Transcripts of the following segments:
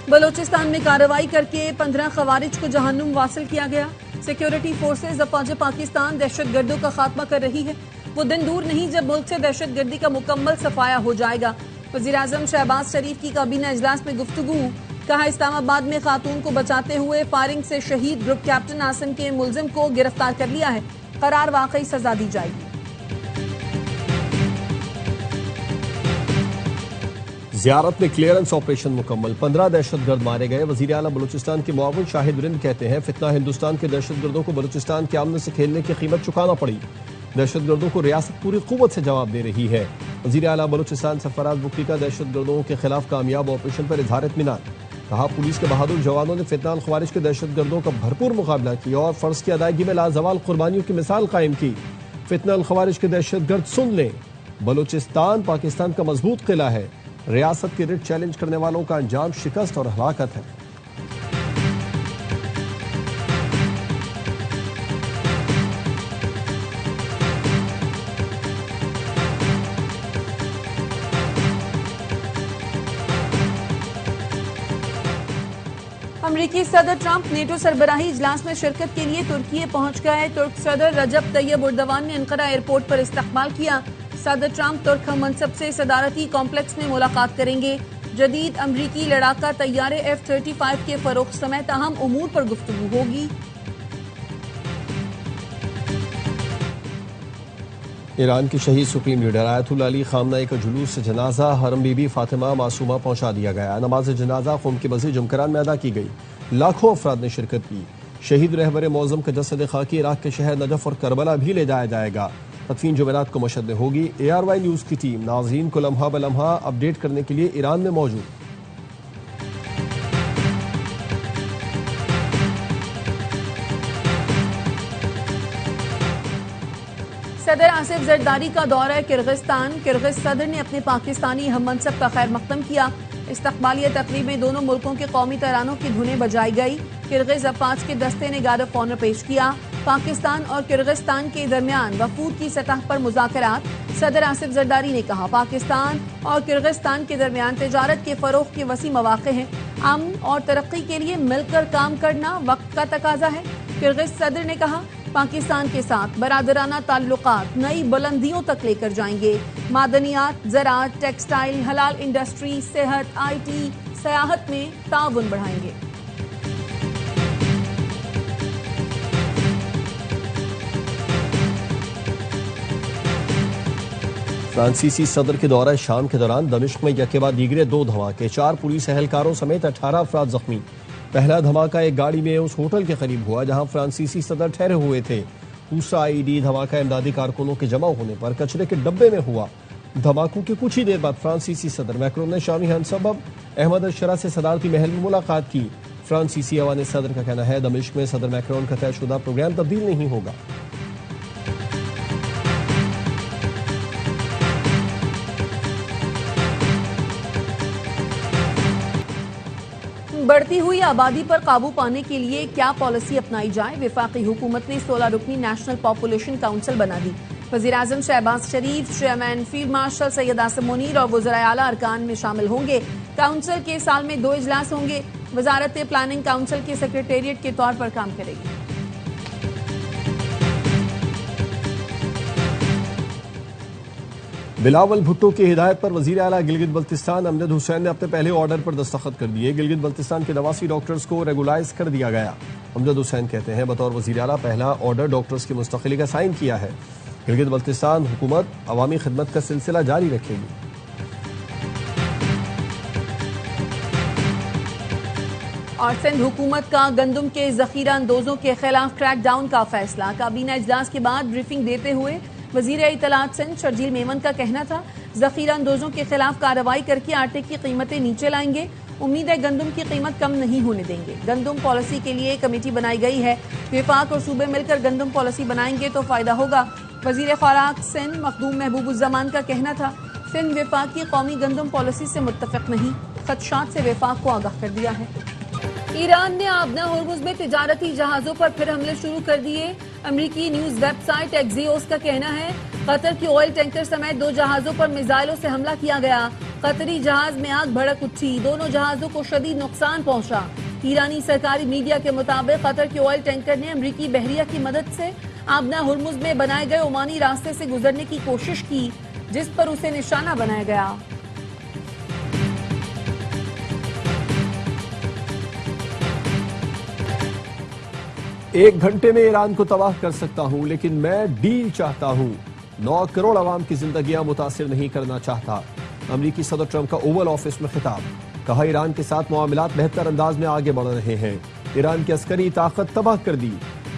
بلوچستان میں کارروائی کرکے 15 خوارج کو جہنم واصل کیا گیا۔ سیکیورٹی فورسز افواج پاکستان دہشت گردوں کا خاتمہ کر رہی ہے۔ وہ دن دور نہیں جب ملک سے دہشت گردی کا مکمل صفایا ہو جائے گا۔ وزیراعظم شہباز شریف کی کابینہ اجلاس میں گفتگو، کہا اسلام آباد میں خاتون کو بچاتے ہوئے فائرنگ سے شہید گروپ کیپٹن عاصم کے ملزم کو گرفتار کر لیا ہے، قرار واقعی سزا دی جائے گی۔ زیارت میں کلیئرنس آپریشن مکمل، 15 دہشت گرد مارے گئے۔ وزیر اعلیٰ بلوچستان کے معاون شاہد رند کہتے ہیں فتنہ ہندوستان کے دہشت گردوں کو بلوچستان کے امن سے کھیلنے کی قیمت چکانا پڑی۔ دہشت گردوں کو ریاست پوری قوت سے جواب دے رہی ہے۔ وزیر اعلیٰ بلوچستان سرفراز بگٹی کا دہشت گردوں کے خلاف کامیاب آپریشن پر اظہار اطمینان، کہا پولیس کے بہادر جوانوں نے فتنہ الخوارج کے دہشت گردوں کا بھرپور مقابلہ کیا اور فرض کی ادائیگی میں لازوال قربانیوں کی مثال قائم کی۔ فتنہ الخوارج کے دہشت گرد سن لیں، بلوچستان پاکستان کا مضبوط قلعہ ہے، ریاست کے رٹ چیلنج کرنے والوں کا انجام شکست اور ہلاکت ہے۔ امریکی صدر ٹرمپ نیٹو سربراہی اجلاس میں شرکت کے لیے ترکی پہنچ گئے۔ ترک صدر رجب طیب اردوان نے انقرہ ایئرپورٹ پر استقبال کیا۔ صدر ٹرمپ ترک ہم منصب سے صدارتی کمپلیکس میں ملاقات کریں گے۔ جدید امریکی لڑاکا طیارے F-35 کے فروخت سمیت اہم امور پر گفتگو ہوگی۔ ایران کی شہید سپریم لیڈر آیت اللہ علی خامنہ کا جلوس سے جنازہ حرم بی بی فاطمہ معصومہ پہنچا دیا گیا۔ نماز جنازہ قوم کی مسجد جمکران میں ادا کی گئی، لاکھوں افراد نے شرکت کی۔ شہید رہبر معظم کا جسد خاکی عراق کے شہر نجف اور کربلا بھی لے جایا جائے گا۔ تدفین جمعرات کو مشہد میں ہوگی۔ ARY نیوز کی ٹیم ناظرین کو لمحہ بلمحہ اپڈیٹ کرنے کے لیے ایران میں موجود۔ صدر آصف زرداری کا دورہ کرغزستان، کرغز صدر نے اپنے پاکستانی ہم منصب کا خیر مقدم کیا۔ استقبالیہ تقریب میں دونوں ملکوں کے قومی ترانوں کی دھنیں بجائی گئی۔ کرغز افواج کے دستے نے گارڈ آف آنر پیش کیا۔ پاکستان اور کرغزستان کے درمیان وفود کی سطح پر مذاکرات۔ صدر آصف زرداری نے کہا پاکستان اور کرغزستان کے درمیان تجارت کے فروغ کے وسیع مواقع ہیں۔ امن اور ترقی کے لیے مل کر کام کرنا وقت کا تقاضا ہے۔ کرغز صدر نے کہا پاکستان کے ساتھ برادرانہ تعلقات نئی بلندیوں تک لے کر جائیں گے۔ معدنیات، زراعت، ٹیکسٹائل، حلال انڈسٹری، صحت، IT، سیاحت میں تعاون بڑھائیں گے۔ فرانسیسی صدر کے دورہ شام کے دوران دمشق میں یکے بعد دیگرے 2 دھماکے، 4 پولیس اہلکاروں سمیت 18 افراد زخمی۔ پہلا دھماکہ ایک گاڑی میں اس ہوٹل کے قریب ہوا جہاں فرانسیسی صدر ٹھہرے ہوئے تھے۔ دوسرا IED دھماکہ امدادی کارکنوں کے جمع ہونے پر کچرے کے ڈبے میں ہوا۔ دھماکوں کے کچھ ہی دیر بعد فرانسیسی صدر میکرون نے شامی ہم سبب احمد الشرا سے صدارتی محل میں ملاقات کی۔ فرانسیسی ایوان صدر کا کہنا ہے دمشق میں صدر میکرون کا طے شدہ پروگرام تبدیل نہیں ہوگا۔ بڑھتی ہوئی آبادی پر قابو پانے کے لیے کیا پالیسی اپنائی جائے؟ وفاقی حکومت نے 16 رکنی نیشنل پاپولیشن کونسل بنا دی۔ وزیراعظم شہباز شریف، chairman field marshal Syed Asim Munir اور وزرائے اعلیٰ ارکان میں شامل ہوں گے۔ کونسل کے سال میں 2 اجلاس ہوں گے۔ وزارت پلاننگ کونسل کے سیکریٹریٹ کے طور پر کام کرے گی۔ بلاول بھٹو کی ہدایت پر وزیر اعلیٰ گلگت بلتستان امجد حسین نے اپنے پہلے آرڈر پر دستخط کر دیے۔ گلگت بلتستان کے 89 ڈاکٹرز کو ریگولائز کر دیا گیا۔ امجد حسین کہتے ہیں بطور وزیر اعلیٰ پہلا آرڈر ڈاکٹرز کی مستقلی کا سائن کیا ہے۔ گلگت بلتستان حکومت عوامی خدمت کا سلسلہ جاری رکھے گی۔ اور سندھ حکومت کا گندم کے ذخیرہ اندوزوں کے خلاف کریک ڈاؤن کا فیصلہ۔ کابینہ اجلاس کے بعد بریفنگ دیتے ہوئے وزیر اطلاعات سندھ شرجیل میمن کا کہنا تھا ذخیرہ اندوزوں کے خلاف کارروائی کر کے آٹے کی قیمتیں نیچے لائیں گے۔ امید ہے گندم کی قیمت کم نہیں ہونے دیں گے۔ گندم پالیسی کے لیے کمیٹی بنائی گئی ہے۔ وفاق اور صوبے مل کر گندم پالیسی بنائیں گے تو فائدہ ہوگا۔ وزیر خوراک سندھ مخدوم محبوب الزمان کا کہنا تھا سندھ وفاق کی قومی گندم پالیسی سے متفق نہیں، خدشات سے وفاق کو آگاہ کر دیا ہے۔ ایران نے آبنا ہرمز میں تجارتی جہازوں پر پھر حملے شروع کر دیے۔ امریکی نیوز ویب سائٹ ایکزیوس کا کہنا ہے قطر کی آئل ٹینکر سمیت 2 جہازوں پر میزائلوں سے حملہ کیا گیا۔ قطری جہاز میں آگ بھڑک اٹھی، دونوں جہازوں کو شدید نقصان پہنچا۔ ایرانی سرکاری میڈیا کے مطابق قطر کے آئل ٹینکر نے امریکی بحریہ کی مدد سے آبنا ہرمز میں بنائے گئے عمانی راستے سے گزرنے کی کوشش کی، جس پر اسے نشانہ بنایا گیا۔ ایک گھنٹے میں ایران کو تباہ کر سکتا ہوں، لیکن میں ڈیل چاہتا ہوں۔ 9 کروڑ عوام کی زندگیاں متاثر نہیں کرنا چاہتا۔ امریکی صدر ٹرمپ کا اوول آفس میں خطاب، کہا ایران کے ساتھ معاملات بہتر انداز میں آگے بڑھ رہے ہیں۔ ایران کی عسکری طاقت تباہ کر دی،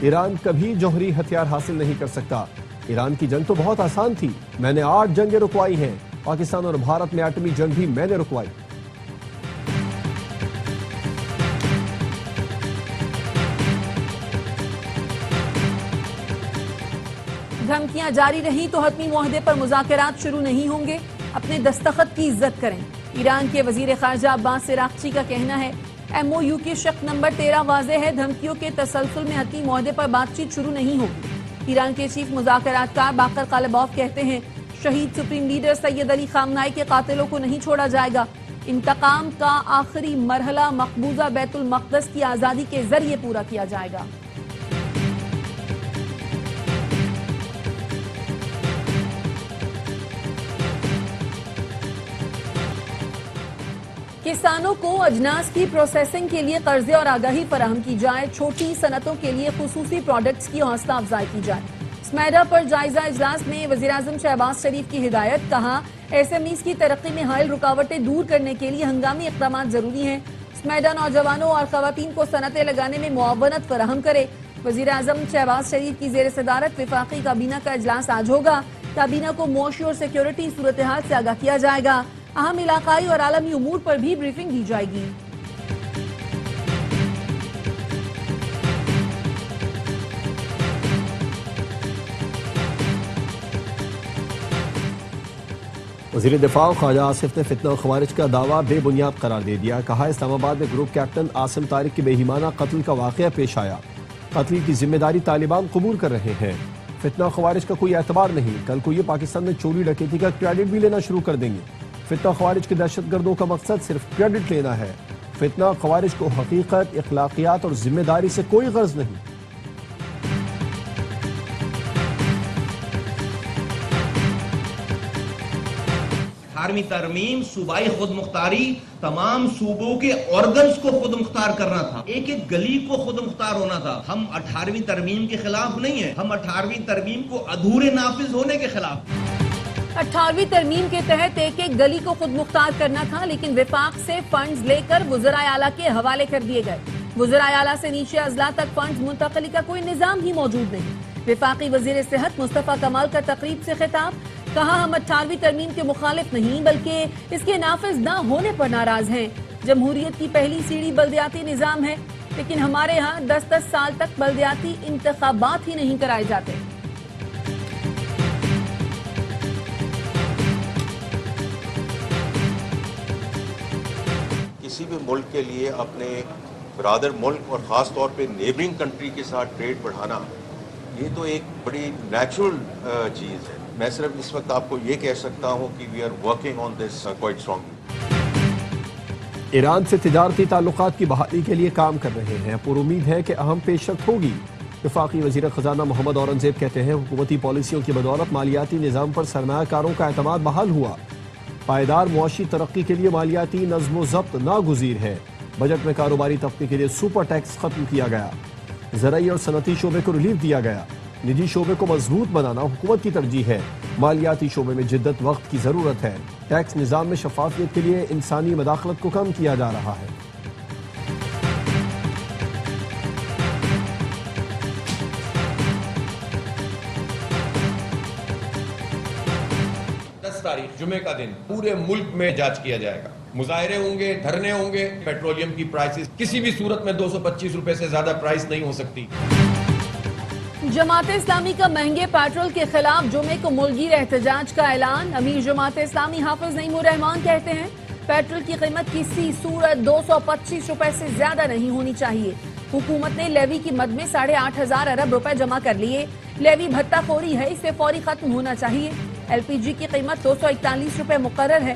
ایران کبھی جوہری ہتھیار حاصل نہیں کر سکتا۔ ایران کی جنگ تو بہت آسان تھی، میں نے 8 جنگیں رکوائی ہیں، پاکستان اور بھارت میں ایٹمی جنگ بھی میں نے رکوائی۔ دھمکیاں جاری رہیں تو حتمی معاہدے پر مذاکرات شروع نہیں ہوں گے، اپنے دستخط کی عزت کریں۔ ایران کے وزیر خارجہ عباس عراقچی کا کہنا ہے ایم او یو کی شق نمبر 13 واضح ہے، دھمکیوں کے تسلسل میں حتمی معاہدے پر بات چیت شروع نہیں ہوگی۔ ایران کے چیف مذاکرات کار باقر قالباف کہتے ہیں شہید سپریم لیڈر سید علی خامنائی کے قاتلوں کو نہیں چھوڑا جائے گا، انتقام کا آخری مرحلہ مقبوضہ بیت المقدس کی آزادی کے ذریعے پورا کیا جائے گا۔ کسانوں کو اجناس کی پروسیسنگ کے لیے قرضے اور آگاہی فراہم کی جائے، چھوٹی صنعتوں کے لیے خصوصی پروڈکٹس کی حوصلہ افزائی کی جائے۔ سمیڈا پر جائزہ اجلاس میں وزیراعظم شہباز شریف کی ہدایت، کہا ایس ایم ایز کی ترقی میں حائل رکاوٹیں دور کرنے کے لیے ہنگامی اقدامات ضروری ہیں۔ سمیڈا نوجوانوں اور خواتین کو صنعتیں لگانے میں معاونت فراہم کرے۔ وزیراعظم شہباز شریف کی زیر صدارت وفاقی کابینہ کا اجلاس آج ہوگا۔ کابینہ کو معاشی اور سیکیورٹی صورتحال سے آگاہ کیا جائے گا، اہم علاقائی اور عالمی امور پر بھی بریفنگ دی جائے گی۔ وزیر دفاع خواجہ آصف نے فتنہ و خوارج کا دعویٰ بے بنیاد قرار دے دیا، کہا اسلام آباد میں گروپ کیپٹن عاصم طارق کے بے ایمانہ قتل کا واقعہ پیش آیا، قتل کی ذمہ داری طالبان قبول کر رہے ہیں، فتنہ و خوارج کا کوئی اعتبار نہیں، کل کو یہ پاکستان میں چوری ڈکیتی کا کریڈٹ بھی لینا شروع کر دیں گے۔ فتنہ خوارج کے دہشت گردوں کا مقصد صرف کریڈٹ لینا ہے، فتنہ خوارج کو حقیقت، اخلاقیات اور ذمہ داری سے کوئی غرض نہیں۔ اٹھارہویں ترمیم صوبائی خود مختاری، تمام صوبوں کے آرگنز کو خود مختار کرنا تھا، ایک ایک گلی کو خود مختار ہونا تھا۔ ہم 18ویں ترمیم کے خلاف نہیں ہیں، ہم 18ویں ترمیم کو ادھورے نافذ ہونے کے خلاف۔ 18ویں ترمیم کے تحت ایک ایک گلی کو خود مختار کرنا تھا، لیکن وفاق سے فنڈز لے کر وزرائے اعلیٰ کے حوالے کر دیے گئے۔ وزرائے اعلیٰ سے نیچے اضلاع تک فنڈز منتقلی کا کوئی نظام ہی موجود نہیں۔ وفاقی وزیر صحت مصطفیٰ کمال کا تقریب سے خطاب، کہا ہم 18ویں ترمیم کے مخالف نہیں بلکہ اس کے نافذ نہ ہونے پر ناراض ہیں۔ جمہوریت کی پہلی سیڑھی بلدیاتی نظام ہے، لیکن ہمارے ہاں 10 سال تک بلدیاتی انتخابات ہی نہیں کرائے جاتے۔ کسی بھی ملک کے لیے اپنے برادر ملک اور خاص طور پہ نیبرنگ کنٹری کے ساتھ ٹریڈ بڑھانا، یہ تو ایک بڑی نیچرل چیز ہے۔ میں صرف اس وقت آپ کو یہ کہہ سکتا ہوں کہ we are working on this quite strongly. Iran سے تجارتی تعلقات کی بحالی کے لیے کام کر رہے ہیں، پر امید ہے کہ اہم پیش رفت ہوگی۔ وفاقی وزیر خزانہ محمد اورنگزیب کہتے ہیں حکومتی پالیسیوں کی بدولت مالیاتی نظام پر سرمایہ کاروں کا اعتماد بحال ہوا، پائیدار معاشی ترقی کے لیے مالیاتی نظم و ضبط ناگزیر ہے، بجٹ میں کاروباری طبقے کے لیے سپر ٹیکس ختم کیا گیا، زرعی اور صنعتی شعبے کو ریلیف دیا گیا، نجی شعبے کو مضبوط بنانا حکومت کی ترجیح ہے، مالیاتی شعبے میں جدت وقت کی ضرورت ہے، ٹیکس نظام میں شفافیت کے لیے انسانی مداخلت کو کم کیا جا رہا ہے۔ 10 تاریخ جمعے کا دن پورے ملک میں جانچ کیا جائے گا، مظاہرے ہوں گے، دھرنے ہوں گے، پیٹرولیم کی پرائسز کسی بھی صورت میں 225 روپے سے زیادہ پرائس نہیں ہو سکتی۔ جماعت اسلامی کا مہنگے پیٹرول کے خلاف جمعے کو ملکگیر احتجاج کا اعلان، امیر جماعت اسلامی حافظ نعیم الرحمان کہتے ہیں پیٹرول کی قیمت کسی صورت 225 روپے سے زیادہ نہیں ہونی چاہیے۔ حکومت نے لیوی کی مد میں 8,500 ارب روپے جمع کر لیے، لیوی بھتہ خوری ہے، اسے فوری ختم ہونا چاہیے۔ ایل پی جی کی قیمت 241 روپے مقرر ہے،